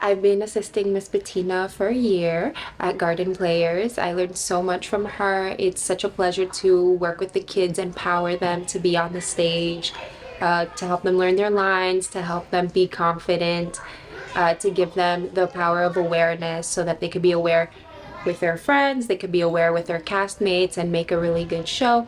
I've been assisting Miss Betina for a year at Garden Players. I learned so much from her. It's such a pleasure to work with the kids, empower them to be on the stage, to help them learn their lines, to help them be confident, to give them the power of awareness so that they could be aware with their friends, they could be aware with their castmates and make a really good show.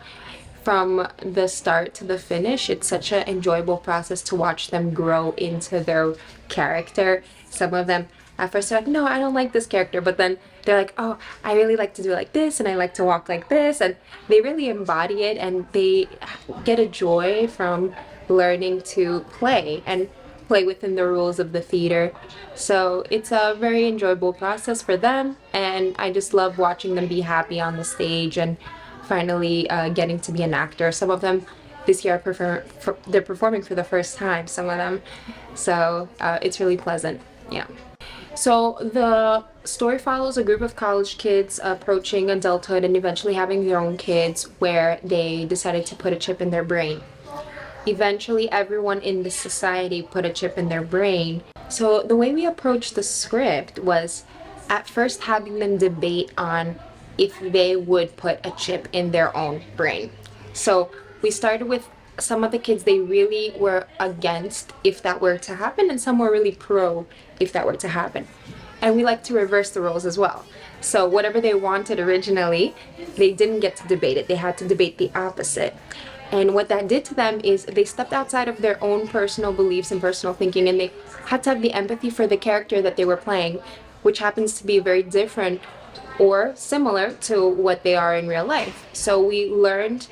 From the start to the finish, it's such an enjoyable process to watch them grow into their character. Some of them at first are like, no, I don't like this character, but then they're like, oh, I really like to do it like this, and I like to walk like this, and they really embody it, and they get a joy from learning to play and play within the rules of the theater. So it's a very enjoyable process for them, and I just love watching them be happy on the stage and finally getting to be an actor. Some of them this year they're performing for the first time, some of them. So it's really pleasant, yeah. So the story follows a group of college kids approaching adulthood and eventually having their own kids, where they decided to put a chip in their brain. Eventually everyone in the society put a chip in their brain. So the way we approached the script was at first having them debate on if they would put a chip in their own brain. So we started with some of the kids, they really were against if that were to happen, and some were really pro if that were to happen. And we like to reverse the roles as well. So whatever they wanted originally, they didn't get to debate it. They had to debate the opposite. And what that did to them is they stepped outside of their own personal beliefs and personal thinking, and they had to have the empathy for the character that they were playing, which happens to be very different or similar to what they are in real life. So we learned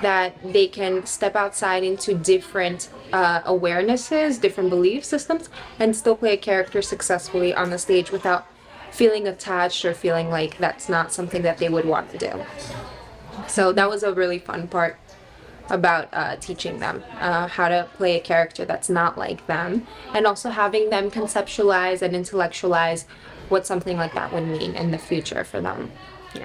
that they can step outside into different awarenesses, different belief systems, and still play a character successfully on the stage without feeling attached or feeling like that's not something that they would want to do. So that was a really fun part about teaching them how to play a character that's not like them, and also having them conceptualize and intellectualize what something like that would mean in the future for them. Yeah.